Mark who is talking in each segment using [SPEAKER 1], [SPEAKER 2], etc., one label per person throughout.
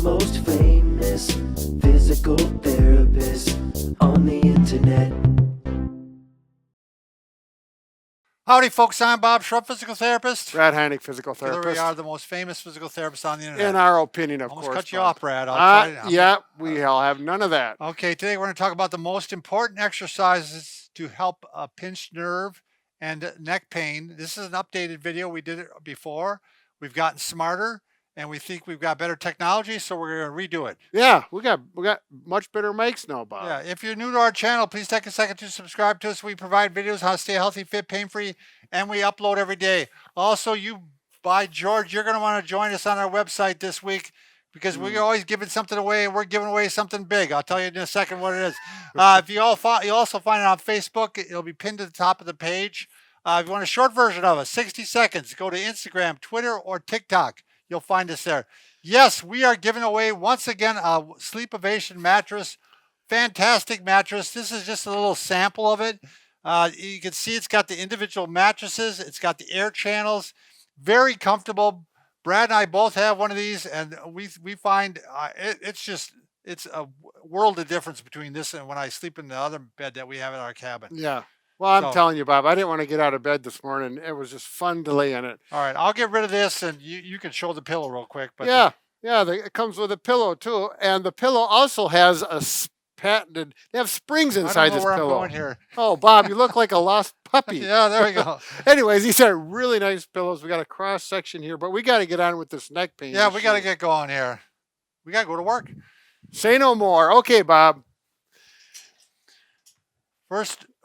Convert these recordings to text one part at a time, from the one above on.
[SPEAKER 1] most famous physical therapist on the internet.
[SPEAKER 2] Howdy, folks. I'm Bob Schrupp, physical therapist.
[SPEAKER 3] Brad Heineck, physical
[SPEAKER 2] Together
[SPEAKER 3] therapist.
[SPEAKER 2] we are the most famous physical therapists on the internet.
[SPEAKER 3] In our opinion, of
[SPEAKER 2] Almost
[SPEAKER 3] course.
[SPEAKER 2] cut you
[SPEAKER 3] Bob.
[SPEAKER 2] off, Brad. I'll try.
[SPEAKER 3] Yeah, we'll have none of that.
[SPEAKER 2] Okay, today we're going to talk about the most important exercises to help a pinched nerve and neck pain. This is an updated video. We did it before. We've gotten smarter, and we think we've got better technology, so we're going to redo it.
[SPEAKER 3] Yeah, we got much better mics now, Bob.
[SPEAKER 2] Yeah, if you're new to our channel, please take a second to subscribe to us. We provide videos how to stay healthy, fit, pain-free, and we upload every day. Also, by George, you're going to want to join us on our website this week because we're always giving something away, and we're giving away something big. I'll tell you in a second what it is. If you also find it on Facebook, it'll be pinned to the top of the page. If you want a short version of it, 60 seconds, go to Instagram, Twitter, or TikTok. You'll find us there. Yes, we are giving away, once again, a Sleepovation mattress. Fantastic mattress. This is just a little sample of it. You can see it's got the individual mattresses. It's got the air channels. Very comfortable. Brad and I both have one of these, and we find it's a world of difference between this and when I sleep in the other bed that we have in our cabin.
[SPEAKER 3] Yeah. Well, I'm telling you, Bob, I didn't want to get out of bed this morning. It was just fun to lay in it.
[SPEAKER 2] All right, I'll get rid of this, and you can show the pillow real quick. But
[SPEAKER 3] it comes with a pillow too, and the pillow also has a patented. They have springs inside this pillow.
[SPEAKER 2] I'm going here.
[SPEAKER 3] Oh, Bob, you look like a lost puppy.
[SPEAKER 2] Yeah, there we go.
[SPEAKER 3] Anyways, these are really nice pillows. We got a cross section here, but we got to get on with this neck pain.
[SPEAKER 2] Yeah, we got to get going here. We got to go to work.
[SPEAKER 3] Say no more. Okay, Bob.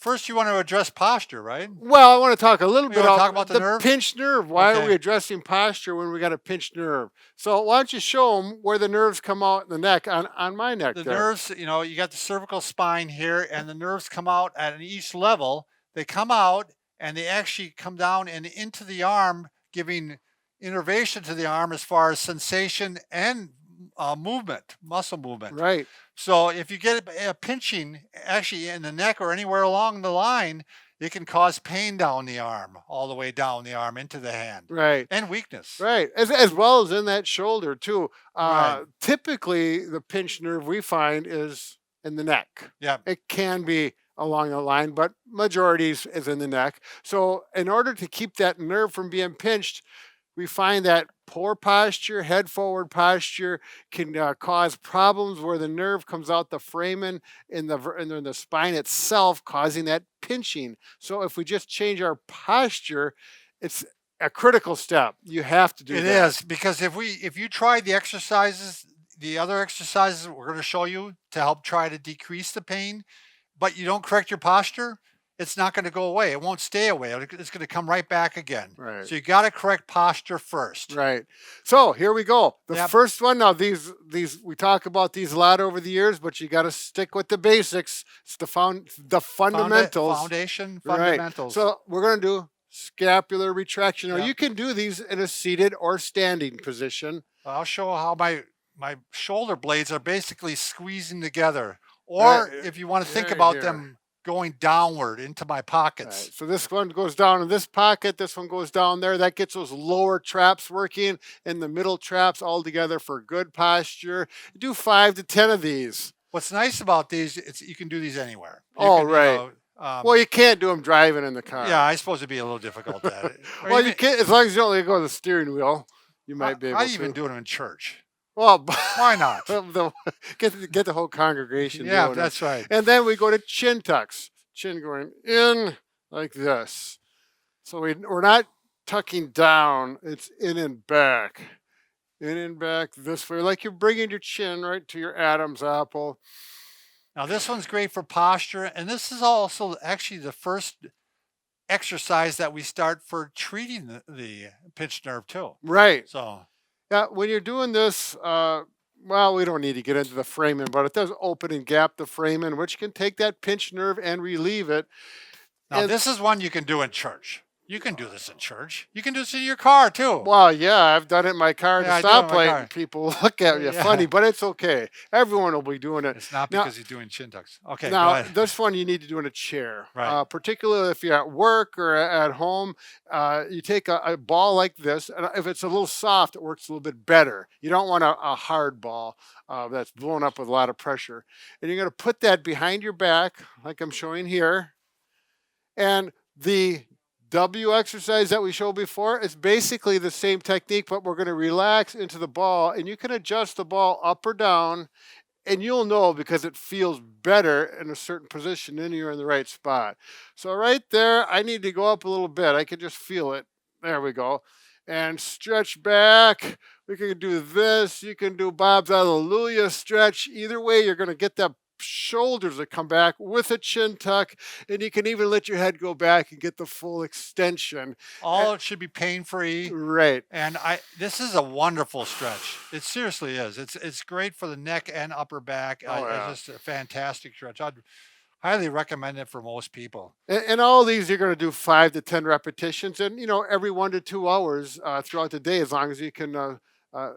[SPEAKER 2] First, you want to address posture, right?
[SPEAKER 3] Well, I want to talk a little bit
[SPEAKER 2] about the nerve?
[SPEAKER 3] pinched nerve. Why are we addressing posture when we got a pinched nerve? So why don't you show them where the nerves come out in the neck, on my neck
[SPEAKER 2] The
[SPEAKER 3] there.
[SPEAKER 2] nerves, you got the cervical spine here, and the nerves come out at each level. They come out, and they actually come down and into the arm, giving innervation to the arm as far as sensation and movement, muscle movement.
[SPEAKER 3] Right.
[SPEAKER 2] So if you get a pinching actually in the neck or anywhere along the line, it can cause pain down the arm, all the way down the arm into the hand.
[SPEAKER 3] Right.
[SPEAKER 2] And weakness.
[SPEAKER 3] Right. As well as in that shoulder too.
[SPEAKER 2] Right.
[SPEAKER 3] Typically, the pinched nerve we find is in the neck.
[SPEAKER 2] Yeah.
[SPEAKER 3] It can be along the line, but majority is in the neck. So in order to keep that nerve from being pinched, we find that poor posture, head forward posture can cause problems where the nerve comes out the foramen in the spine itself, causing that pinching. So if we just change our posture, it's a critical step. You have to do that.
[SPEAKER 2] It is, because if you try the exercises, the other exercises we're going to show you to help try to decrease the pain, but you don't correct your posture, it's not going to go away. It won't stay away. It's going to come right back again.
[SPEAKER 3] Right.
[SPEAKER 2] So you got to correct posture first.
[SPEAKER 3] Right. So here we go. The first one. Now these we talk about these a lot over the years, but you got to stick with the basics. It's the fundamentals.
[SPEAKER 2] Fundamentals.
[SPEAKER 3] Right. So we're going to do scapular retraction. Now you can do these in a seated or standing position.
[SPEAKER 2] I'll show how my shoulder blades are basically squeezing together, or if you want to think about them going downward into my pockets.
[SPEAKER 3] Right. So this one goes down in this pocket, this one goes down there. That gets those lower traps working and the middle traps all together for good posture. Do 5 to 10 of these.
[SPEAKER 2] What's nice about these, you can do these anywhere.
[SPEAKER 3] Well, you can't do them driving in the car.
[SPEAKER 2] Yeah, I suppose it'd be a little difficult at it.
[SPEAKER 3] Well, you can't, as long as you don't let go of the steering wheel, you might be able to.
[SPEAKER 2] I even do them in church.
[SPEAKER 3] Well,
[SPEAKER 2] why not?
[SPEAKER 3] Get the whole congregation doing it.
[SPEAKER 2] That's right.
[SPEAKER 3] And then we go to chin tucks. Chin going in like this. So we're not tucking down. It's in and back. In and back this way. Like you're bringing your chin right to your Adam's apple.
[SPEAKER 2] Now this one's great for posture. And this is also actually the first exercise that we start for treating the pinched nerve too.
[SPEAKER 3] Right.
[SPEAKER 2] So...
[SPEAKER 3] yeah, when you're doing this, well, we don't need to get into the foramen, but it does open and gap the foramen, which can take that pinched nerve and relieve it.
[SPEAKER 2] Now, this is one you can do in church. You can do this in church. You can do this in your car too.
[SPEAKER 3] Well, yeah, I've done it in my car at
[SPEAKER 2] Yeah, I
[SPEAKER 3] the
[SPEAKER 2] do it in my
[SPEAKER 3] stoplight,
[SPEAKER 2] car.
[SPEAKER 3] and people look at you
[SPEAKER 2] Yeah.
[SPEAKER 3] funny, but it's okay. Everyone will be doing it.
[SPEAKER 2] It's not
[SPEAKER 3] Now,
[SPEAKER 2] because he's doing chin tucks. Okay, go
[SPEAKER 3] now
[SPEAKER 2] ahead.
[SPEAKER 3] this one you need to do in a chair,
[SPEAKER 2] Right.
[SPEAKER 3] particularly if you're at work or at home. You take a ball like this, and if it's a little soft, it works a little bit better. You don't want a hard ball that's blown up with a lot of pressure. And you're going to put that behind your back, like I'm showing here. And the W exercise that we showed before is basically the same technique, but we're going to relax into the ball, and you can adjust the ball up or down, and you'll know because it feels better in a certain position, then you're in the right spot. So right there, I need to go up a little bit. I can just feel it. There we go. And stretch back. We can do this. You can do Bob's Hallelujah stretch. Either way, you're going to get that shoulders that come back with a chin tuck, and you can even let your head go back and get the full extension.
[SPEAKER 2] All it should be pain free.
[SPEAKER 3] Right.
[SPEAKER 2] And this is a wonderful stretch. It seriously is. It's great for the neck and upper back.
[SPEAKER 3] Oh, yeah.
[SPEAKER 2] It's just a fantastic stretch. I'd highly recommend it for most people.
[SPEAKER 3] And all these you're going to do 5 to 10 repetitions, and every 1 to 2 hours throughout the day, as long as you can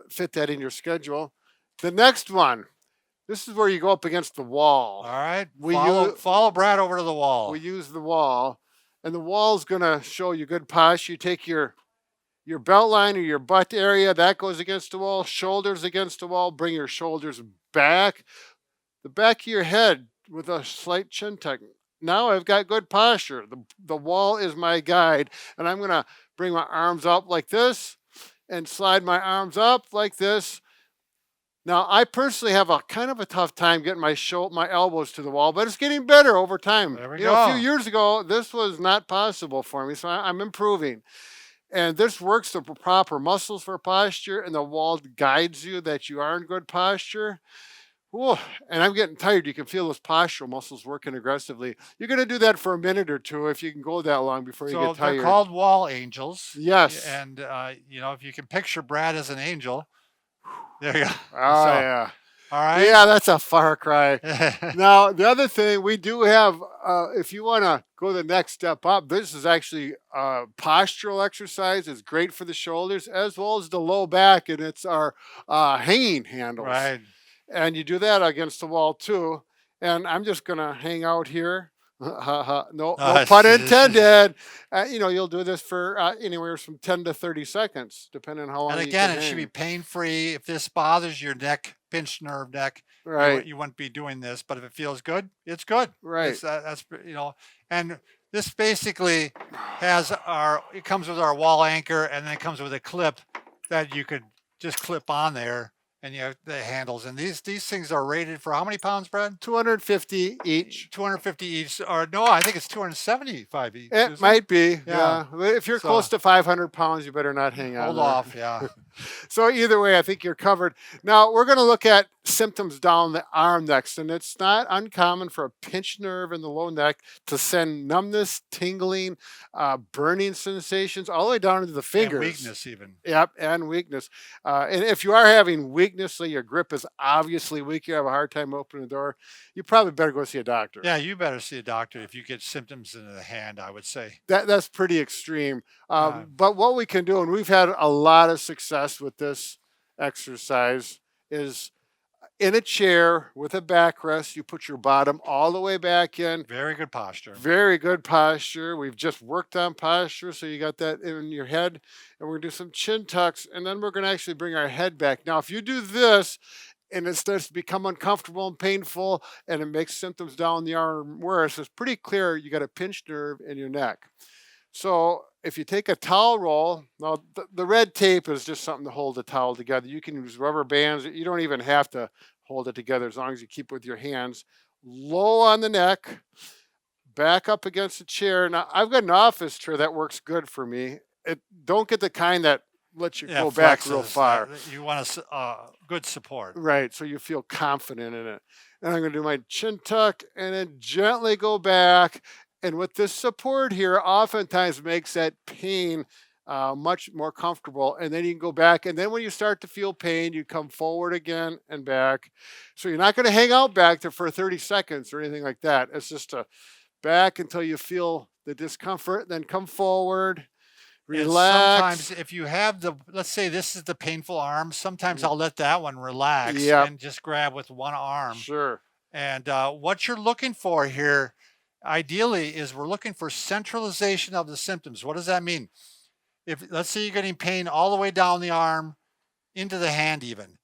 [SPEAKER 3] fit that in your schedule. The next one, this is where you go up against the wall.
[SPEAKER 2] All right.
[SPEAKER 3] We
[SPEAKER 2] Follow Brad over to the wall.
[SPEAKER 3] We use the wall, and the wall's going to show you good posture. You take your belt line or your butt area, that goes against the wall, shoulders against the wall, bring your shoulders back, the back of your head with a slight chin tuck. Now I've got good posture. The wall is my guide, and I'm going to bring my arms up like this and slide my arms up like this. Now, I personally have a kind of a tough time getting my elbows to the wall, but it's getting better over time.
[SPEAKER 2] There we
[SPEAKER 3] A
[SPEAKER 2] go.
[SPEAKER 3] few years ago, this was not possible for me, so I'm improving. And this works the proper muscles for posture, and the wall guides you that you are in good posture. Ooh, and I'm getting tired. You can feel those postural muscles working aggressively. You're going to do that for a minute or two if you can go that long before you
[SPEAKER 2] So
[SPEAKER 3] get tired.
[SPEAKER 2] they're called wall angels.
[SPEAKER 3] Yes.
[SPEAKER 2] And, if you can picture Brad as an angel, there you go.
[SPEAKER 3] Oh,
[SPEAKER 2] So,
[SPEAKER 3] yeah.
[SPEAKER 2] All right.
[SPEAKER 3] Yeah, that's a far cry. Now, the other thing we do have, if you want to go the next step up, this is actually a postural exercise. It's great for the shoulders as well as the low back, and it's our hanging handles.
[SPEAKER 2] Right.
[SPEAKER 3] And you do that against the wall too. And I'm just going to hang out here. No pun intended. You'll do this for anywhere from 10 to 30 seconds, depending on how long
[SPEAKER 2] And
[SPEAKER 3] you
[SPEAKER 2] again,
[SPEAKER 3] can
[SPEAKER 2] it should be
[SPEAKER 3] hang.
[SPEAKER 2] pain-free. If this bothers your neck, pinched nerve neck,
[SPEAKER 3] Right.
[SPEAKER 2] you wouldn't be doing this. But if it feels good, it's good.
[SPEAKER 3] Right.
[SPEAKER 2] That's and this basically it comes with our wall anchor, and then it comes with a clip that you could just clip on there, and you have the handles. And these things are rated for how many pounds, Brad?
[SPEAKER 3] 250 each.
[SPEAKER 2] 250 each, or no, I think it's 275 each.
[SPEAKER 3] It might be.
[SPEAKER 2] Yeah.
[SPEAKER 3] Yeah. If you're
[SPEAKER 2] So-
[SPEAKER 3] close to 500 pounds, you better not hang on.
[SPEAKER 2] Hold
[SPEAKER 3] there.
[SPEAKER 2] off, yeah.
[SPEAKER 3] So either way, I think you're covered. Now we're going to look at symptoms down the arm next, and it's not uncommon for a pinched nerve in the low neck to send numbness, tingling, burning sensations all the way down into the fingers.
[SPEAKER 2] And weakness even.
[SPEAKER 3] Yep, and weakness. And if you are having weakness, so your grip is obviously weak, you have a hard time opening the door, you probably better go see a doctor.
[SPEAKER 2] Yeah, you better see a doctor if you get symptoms in the hand, I would say.
[SPEAKER 3] That's pretty extreme. But what we can do, and we've had a lot of success with this exercise, is in a chair with a backrest, you put your bottom all the way back in.
[SPEAKER 2] Very good posture.
[SPEAKER 3] Very good posture. We've just worked on posture, so you got that in your head. And we're going to do some chin tucks, and then we're going to actually bring our head back. Now, if you do this, and it starts to become uncomfortable and painful, and it makes symptoms down the arm worse, it's pretty clear you got a pinched nerve in your neck. So if you take a towel roll, now the red tape is just something to hold the towel together. You can use rubber bands. You don't even have to hold it together as long as you keep it with your hands. Low on the neck, back up against the chair. Now, I've got an office chair that works good for me. Don't get the kind that lets you go back real far.
[SPEAKER 2] You want good support.
[SPEAKER 3] Right, so you feel confident in it. And I'm going to do my chin tuck and then gently go back. And with this support here, oftentimes makes that pain much more comfortable. And then you can go back. And then when you start to feel pain, you come forward again and back. So you're not going to hang out back there for 30 seconds or anything like that. It's just a back until you feel the discomfort, then come forward,
[SPEAKER 2] And
[SPEAKER 3] relax.
[SPEAKER 2] sometimes if you have let's say this is the painful arm, sometimes I'll let that one relax
[SPEAKER 3] Yep.
[SPEAKER 2] and just grab with one arm.
[SPEAKER 3] Sure.
[SPEAKER 2] And what you're looking for here, ideally, is we're looking for centralization of the symptoms. What does that mean? If let's say you're getting pain all the way down the arm into the hand even.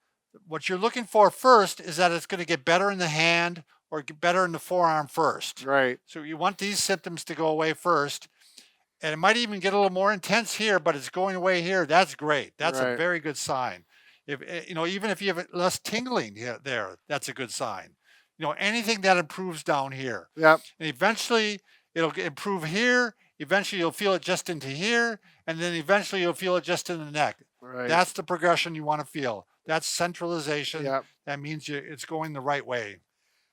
[SPEAKER 2] What you're looking for first is that it's going to get better in the hand or get better in the forearm first.
[SPEAKER 3] Right.
[SPEAKER 2] So you want these symptoms to go away first. And it might even get a little more intense here, but it's going away here. That's great. That's a
[SPEAKER 3] Right.
[SPEAKER 2] very good sign. If even if you have less tingling here, there, that's a good sign. Anything that improves down here.
[SPEAKER 3] Yep.
[SPEAKER 2] And eventually it'll improve here. Eventually you'll feel it just into here, and then eventually you'll feel it just in the neck.
[SPEAKER 3] Right.
[SPEAKER 2] That's the progression you want to feel. That's centralization.
[SPEAKER 3] Yep.
[SPEAKER 2] That means it's going the right way.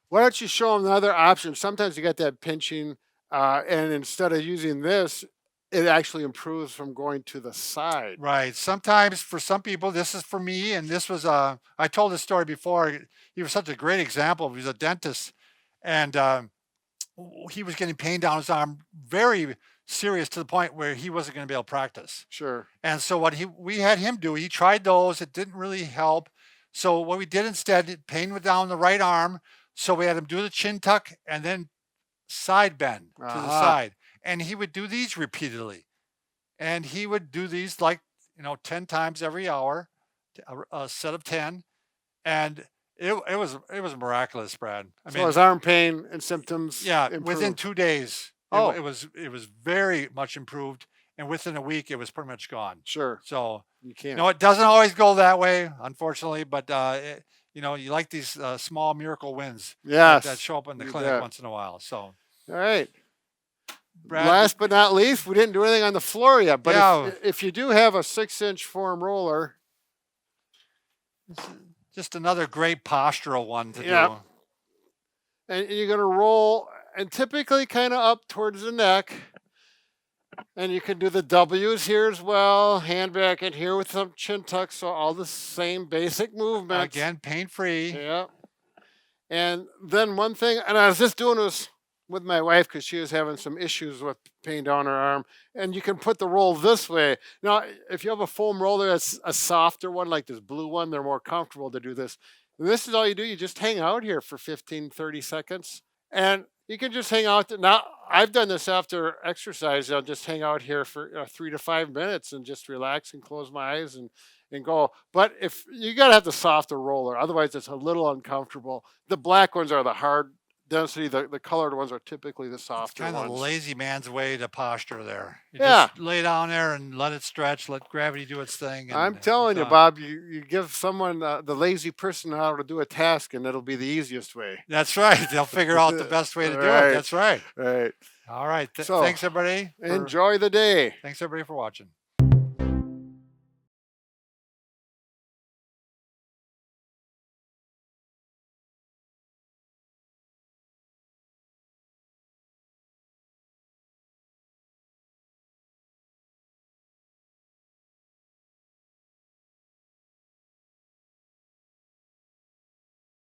[SPEAKER 3] Why don't you show them the other option? Sometimes you get that pinching, and instead of using this, it actually improves from going to the side.
[SPEAKER 2] Right. Sometimes for some people, this is for me, and this was I told this story before. He was such a great example. He was a dentist, and he was getting pain down his arm, very serious, to the point where he wasn't going to be able to practice.
[SPEAKER 3] Sure.
[SPEAKER 2] And so what we had him do, he tried those. It didn't really help. So what we did instead, pain went down the right arm. So we had him do the chin tuck and then side bend to the
[SPEAKER 3] Aha.
[SPEAKER 2] side. And he would do these repeatedly. And he would do these 10 times every hour, a set of 10. And it was miraculous, Brad. I
[SPEAKER 3] So his arm pain and symptoms.
[SPEAKER 2] yeah,
[SPEAKER 3] improved.
[SPEAKER 2] within 2 days,
[SPEAKER 3] Oh.
[SPEAKER 2] it was very much improved. And within a week, it was pretty much gone.
[SPEAKER 3] Sure.
[SPEAKER 2] So,
[SPEAKER 3] You can't.
[SPEAKER 2] it doesn't always go that way, unfortunately, but you like these small miracle wins
[SPEAKER 3] Yes.
[SPEAKER 2] that show up in the
[SPEAKER 3] you
[SPEAKER 2] clinic
[SPEAKER 3] bet.
[SPEAKER 2] once in a while. So,
[SPEAKER 3] All right.
[SPEAKER 2] Brad,
[SPEAKER 3] Last but not least, we didn't do anything on the floor yet. But
[SPEAKER 2] Yeah.
[SPEAKER 3] if you do have a 6-inch foam roller,
[SPEAKER 2] just another great postural one to
[SPEAKER 3] Yeah.
[SPEAKER 2] do.
[SPEAKER 3] and you're going to roll, and typically kind of up towards the neck. And you can do the W's here as well, hand back in here with some chin tucks, so all the same basic movements.
[SPEAKER 2] Again, pain-free.
[SPEAKER 3] Yeah. And then one thing, and I was just doing this with my wife because she was having some issues with pain down her arm. And you can put the roll this way. Now, if you have a foam roller that's a softer one, like this blue one, they're more comfortable to do this. And this is all you do. You just hang out here for 15, 30 seconds. And you can just hang out. Now, I've done this after exercise. I'll just hang out here for 3 to 5 minutes and just relax and close my eyes and go. But if you got to have the softer roller, otherwise it's a little uncomfortable. The black ones are the hard density. The colored ones are typically the
[SPEAKER 2] It's
[SPEAKER 3] softer
[SPEAKER 2] kind of
[SPEAKER 3] ones.
[SPEAKER 2] lazy man's way to posture there. You
[SPEAKER 3] Yeah.
[SPEAKER 2] just lay down there and let it stretch, let gravity do its thing. And
[SPEAKER 3] I'm telling you,
[SPEAKER 2] done.
[SPEAKER 3] Bob, you give someone, the lazy person, how to do a task, and it'll be the easiest way.
[SPEAKER 2] That's right. They'll figure out the best way to do
[SPEAKER 3] Right.
[SPEAKER 2] it. That's right.
[SPEAKER 3] Right.
[SPEAKER 2] All right.
[SPEAKER 3] So,
[SPEAKER 2] Thanks, everybody.
[SPEAKER 3] Enjoy the day.
[SPEAKER 2] Thanks, everybody, for watching.